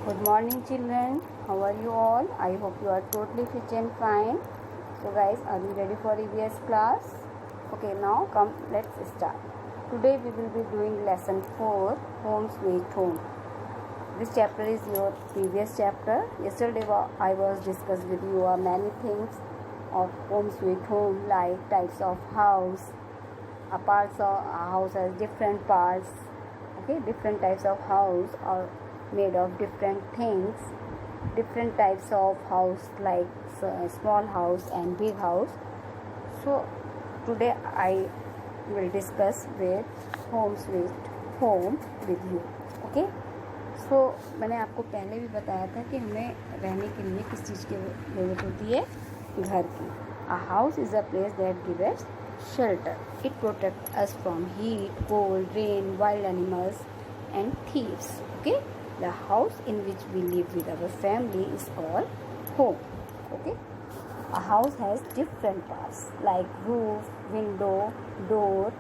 Good morning children, how are you all? I hope you are totally fit and fine. So guys, are you ready for EVS class? Okay, now come, let's start. Today we will be doing lesson 4, Home Sweet Home. This chapter is your previous chapter. Yesterday I was discussed with you many things of Home Sweet Home, like types of house. A house has different parts. Okay, different types of house are made of different things. Different types of house like small house and big house. So today I will discuss with Home Sweet Home with you. Okay. सो मैंने आपको पहले भी बताया था कि हमें रहने के लिए किस चीज़ की ज़रूरत होती है, घर की. A house is a place that gives us shelter. It protect us from heat, cold, rain, wild animals and thieves. Okay, the house in which we live with our family is called home. Okay, a house has different parts like roof, window, door.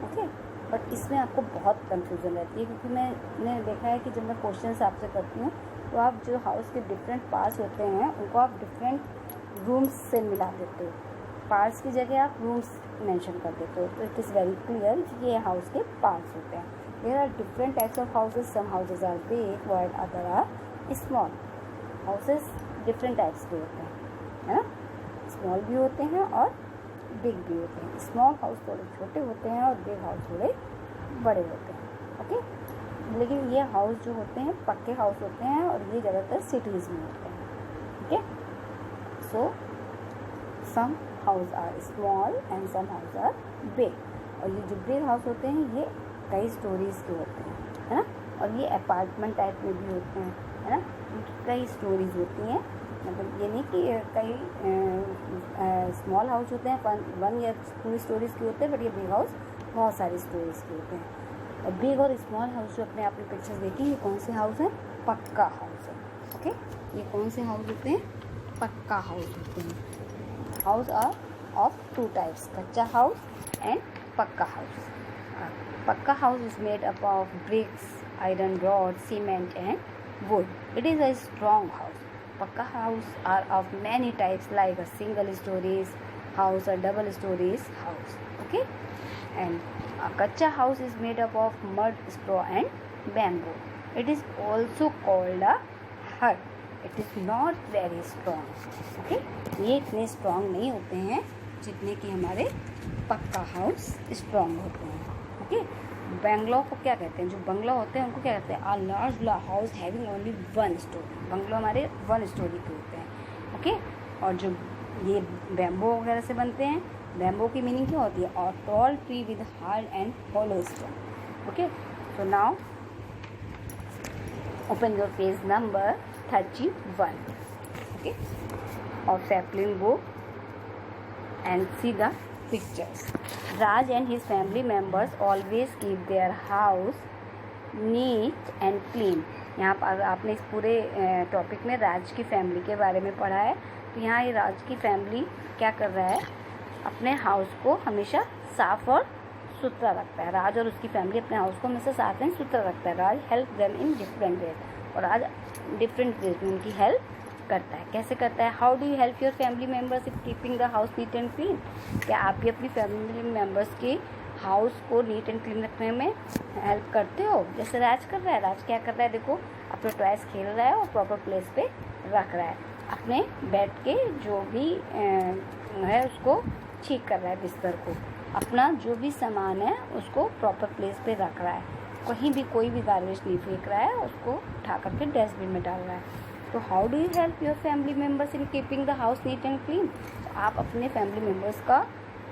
Okay, but इसमें आपको बहुत confusion रहती है, क्योंकि मैंने देखा है कि जब मैं क्वेश्चंस आपसे करती हूँ तो आप जो हाउस के डिफरेंट पार्ट्स होते हैं उनको आप डिफरेंट रूम्स से मिला देते हो. पार्ट्स की जगह आप रूम्स मेंशन कर देते हो. तो इट इज़ वेरी क्लियर कि ये हाउस के पार्ट्स होते हैं. There are different types of houses. Some houses are big while other are small. Houses different types के होते हैं, है ना. स्मॉल भी होते हैं और बिग भी होते हैं. स्मॉल हाउस थोड़े छोटे होते हैं और बिग हाउस थोड़े बड़े होते हैं. ओके, लेकिन ये हाउस जो होते हैं पक्के हाउस होते हैं और ये ज़्यादातर सिटीज़ में होते हैं. Okay, so some house are small and some house are big. और ये जो बिग हाउस होते हैं ये कई स्टोरीज़ के होते हैं, है ना. और ये अपार्टमेंट टाइप में भी होते हैं, है ना. कई स्टोरीज़ होती हैं. मतलब ये नहीं कि कई स्मॉल हाउस होते हैं वन या 2 स्टोरीज़ के होते हैं, बट ये बिग हाउस बहुत सारी स्टोरीज़ के होते हैं. और बिग और स्मॉल हाउस जो अपने आपने पिक्चर्स देखी, ये कौन से हाउस है? पक्का हाउस है. ओके, ये कौन से हाउस होते हैं? पक्का हाउस होते हैं. हाउस आर ऑफ 2 टाइप्स, कच्चा हाउस एंड पक्का हाउस. पक्का house is made up of BRICS, iron rod, cement and would. It is a strong house. Pakka house are of many types like a single stories house or double stories house. Okay, and a kacha house is made up of mud, straw and bamboo. It is also called a hut. It is not very strong. Okay, ये इतने strong नहीं होते हैं जितने कि हमारे पक्का house strong होते हैं. Okay, बंगलो को क्या कहते हैं? जो बंगलो होते हैं उनको क्या कहते हैं? A large house having only 1 storey. Bungalow हमारे 1 स्टोरी के होते हैं. ओके, और जो ये बैम्बो वगैरह से बनते हैं, बैम्बो की मीनिंग क्या होती है? और tall tree with hard and hollow stone. Okay, so now open your page number 31. Okay, और sapling book and see the pictures. Raj and his family members always keep their house neat and clean. यहाँ पर आपने इस पूरे topic में राज की family के बारे में पढ़ा है. तो यहाँ ये राज की फैमिली क्या कर रहा है? अपने हाउस को हमेशा साफ़ और सुथरा रखता है. राज और उसकी फैमिली अपने हाउस को हमेशा साफ एंड सुथरा रखता है. Raj help them in different ways, और राज डिफरेंट वेज में उनकी हेल्प करता है. कैसे करता है? How do you help your family members in keeping the house neat and clean. क्या आप भी अपनी फैमिली मेम्बर्स के हाउस को नीट एंड क्लीन रखने में हेल्प करते हो? जैसे राज कर रहा है. राज क्या कर रहा है? देखो, अपने टॉयज खेल रहा है और प्रॉपर प्लेस पे रख रहा है. अपने बेड के जो भी है उसको ठीक कर रहा है, बिस्तर को. अपना जो भी सामान है उसको प्रॉपर प्लेस पे रख रहा है. कहीं भी कोई भी गार्बेज नहीं फेंक रहा है, उसको उठा करके डस्टबिन में डाल रहा है. तो how do you help your family members in keeping the house neat and clean. तो आप अपने फैमिली मेम्बर्स का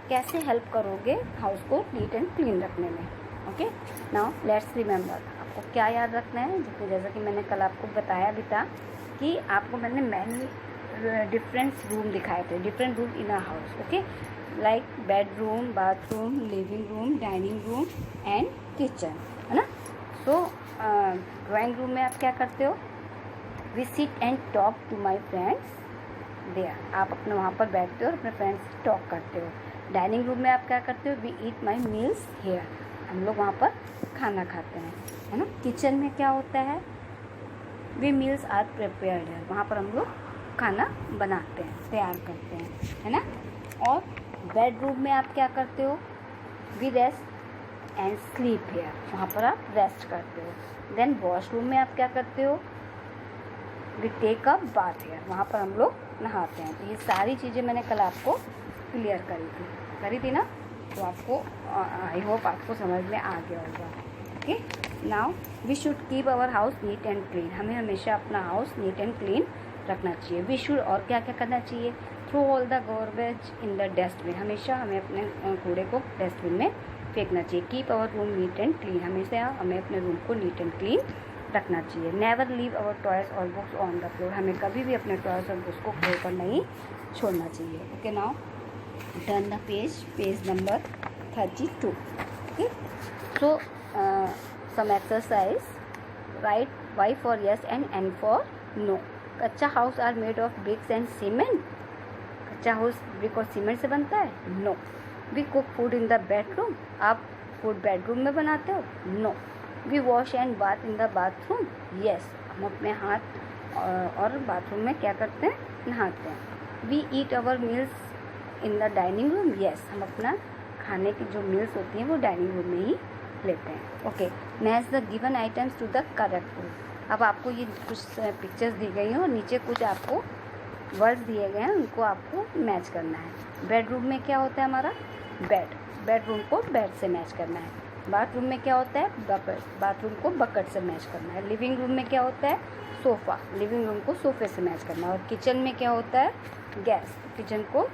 कैसे हेल्प करोगे हाउस को नीट एंड क्लीन रखने में? Okay, now let's remember. आपको क्या याद रखना है? जैसा कि मैंने कल आपको बताया भी था कि आपको मैंने मैनी डिफरेंट रूम दिखाए थे. Different room in a house. Okay, like bedroom, bathroom, living room, dining room and kitchen, है ना. सो ड्राइंग रूम में आप क्या करते हो? We sit and talk to my friends there. आप अपने वहाँ पर बैठते हो और अपने फ्रेंड्स से टॉक करते हो. डाइनिंग रूम में आप क्या करते हो? We eat my meals here. हम लोग वहाँ पर खाना खाते हैं, है ना. किचन में क्या होता है? वी मील्स आर प्रिपेयर्ड है, वहाँ पर हम लोग खाना बनाते हैं, तैयार करते हैं, है ना। और बेडरूम में आप क्या करते हो, we rest and sleep here, वहाँ पर आप रेस्ट करते हो। देन वॉशरूम में आप क्या करते हो, we take a bath here, वहाँ पर हम लोग नहाते हैं। तो ये सारी चीज़ें मैंने कल आपको क्लियर करी थी ना, तो आपको आई होप आपको समझ में आ गया होगा। Okay, now we should keep our house neat and clean, हमें हमेशा अपना हाउस नीट एंड क्लीन रखना चाहिए। वी शुड और क्या क्या करना चाहिए, throw all the garbage in the dustbin, हमेशा हमें अपने कूड़े को डस्टबिन में फेंकना चाहिए। Keep our room neat and clean, हमेशा हमें अपने रूम को नीट एंड क्लीन रखना चाहिए। नेवर लीव आवर टॉयज और बुक्स ऑन द फ्लोर, हमें कभी भी अपने टॉयज और बुक्स को फ्लोर पर नहीं छोड़ना चाहिए। Okay, now turn the page number 32। Okay, so some exercise, write Y for yes and N for no। Kutcha house are made of bricks and cement, kutcha house brick और सीमेंट से बनता है, no. We cook food in the bedroom, आप food bedroom में बनाते हो, no. We wash and bath in the bathroom, yes, हम अपने हाथ और बाथरूम में क्या करते हैं, नहाते हैं। We eat our meals in the dining room, yes, हम अपना खाने की जो मील्स होती हैं वो डाइनिंग रूम में ही लेते हैं। Okay, match the given items to the correct room, अब आपको ये कुछ पिक्चर्स दी गई हैं और नीचे कुछ आपको वर्ड्स दिए गए हैं, उनको आपको मैच करना है। बेडरूम में क्या होता है हमारा, बेड, बेडरूम को बेड से मैच करना है। बाथरूम में क्या होता है, बकेट, बाथरूम को बकेट से मैच करना है। लिविंग रूम में क्या होता है, सोफ़ा, लिविंग रूम को सोफे से मैच करना है। और किचन में क्या होता है, गैस, किचन को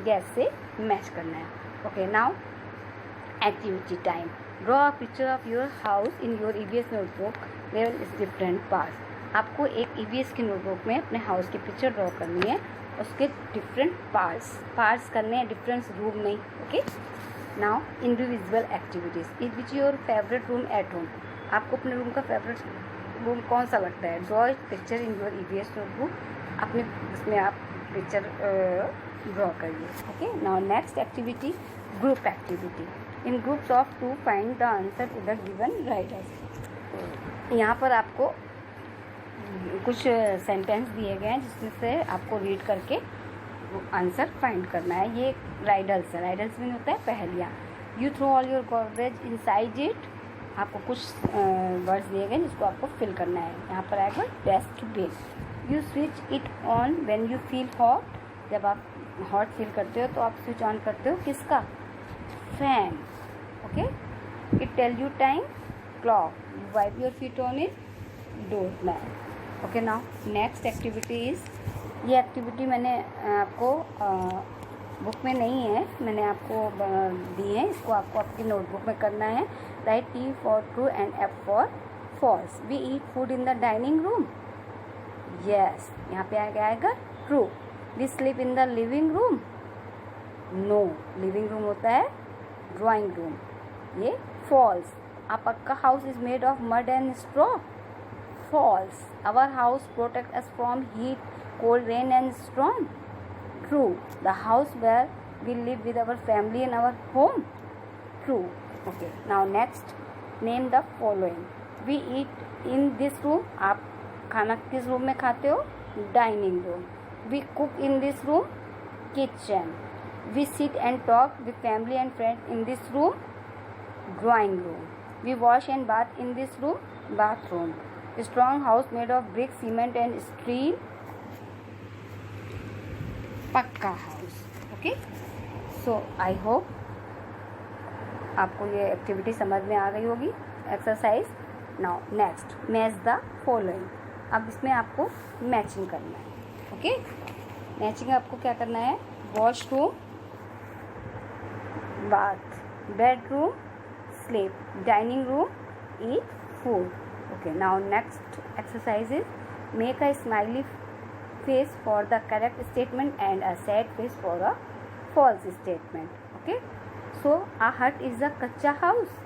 गैस से मैच करना है। Okay, now activity time. Draw a picture of your house in your EVS notebook, there is different parts, आपको एक EVS की नोटबुक में अपने हाउस की पिक्चर ड्रॉ करनी है, उसके डिफरेंट पार्ट्स करने हैं, डिफरेंट रूम नहीं। Okay, now individual activities, is which your favourite room at home, आपको अपने रूम का फेवरेट रूम कौन सा लगता है, draw picture in your EVS notebook, अपने उसमें आप पिक्चर ड्रॉ करिए। Okay, now next activity, group activity. In groups of 2 find the answer to the given writers, यहाँ पर आपको कुछ सेंटेंस दिए गए हैं जिसमें से आपको रीड करके आंसर फाइंड करना है। ये राइडल्स है, राइडल्स में होता है पहेलियाँ। You throw all your garbage inside it, आपको कुछ वर्ड्स दिए गए जिसको आपको फिल करना है। यहाँ पर आएगा dustbin. You switch it on when you feel hot, जब आप हॉट फील करते हो तो आप स्विच ऑन करते हो किसका, fan. Okay, it tell you time, clock. You wipe your feet on it, door mat. Okay, now next activity is, ये एक्टिविटी मैंने आपको बुक में नहीं है, मैंने आपको दी है, इसको आपको आपकी नोटबुक में करना है। Write T for true and F for false. We eat food in the dining room, yes, यहाँ पे आएगा true. We sleep in the living room, no, living room होता है ड्राइंग रूम, ये फॉल्स। आपका house is made of mud and straw, false. Our house protect us from heat, cold, rain and storm, true. The house where we live with our family in our home, true. Okay, now next, name the following. We eat in this room, आप खाना किस room में खाते हो, dining room. We cook in this room, kitchen. We sit and talk with family and friends in this room, drawing room. We wash and bath in this room, bathroom. A strong house made of brick, cement and steel, पक्का house. Okay, so I hope आपको ये activity समझ में आ गई होगी। Exercise. Now next, match the following, अब इसमें आपको मैचिंग करना है। ओके, मैचिंग आपको क्या करना है, washroom, bath, bedroom, sleep, dining room, eat food. Okay, now next exercise is make a smiley face for the correct statement and a sad face for a false statement. Okay, so a hut is a kacha house,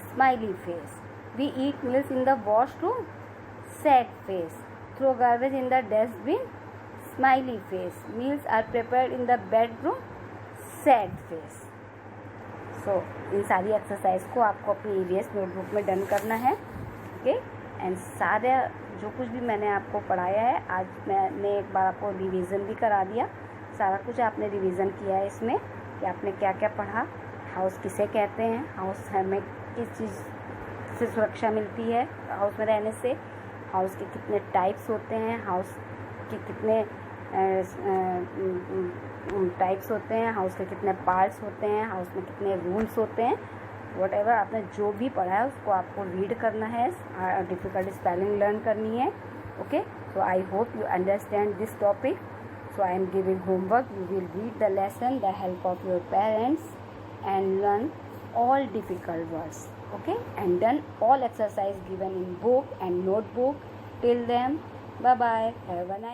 smiley face. We eat meals in the washroom, sad face. Throw garbage in the dustbin, smiley face. Meals are prepared in the bedroom, sad face. सो इन सारी exercise को आपको अपनी EVS notebook में done करना है। Okay, and सारे जो कुछ भी मैंने आपको पढ़ाया है आज मैंने एक बार आपको रिवीजन भी करा दिया। सारा कुछ आपने रिवीजन किया है इसमें कि आपने क्या क्या पढ़ा, हाउस किसे कहते हैं, हाउस हमें किस चीज़ से सुरक्षा मिलती है हाउस में रहने से, हाउस के कितने टाइप्स होते हैं, हाउस के कितने टाइप्स होते हैं, हाउस के कितने पार्ट्स होते हैं, हाउस में कितने रूम्स होते हैं। वट एवर आपने जो भी पढ़ा है उसको आपको रीड करना है, डिफ़िकल्ट स्पेलिंग लर्न करनी है। Okay, so I hope you understand this topic. So I am giving homework. You will read the lesson, the help of your parents, and learn all difficult words. Okay, and done all exercise given in book and notebook. Till then, bye bye. Have a nice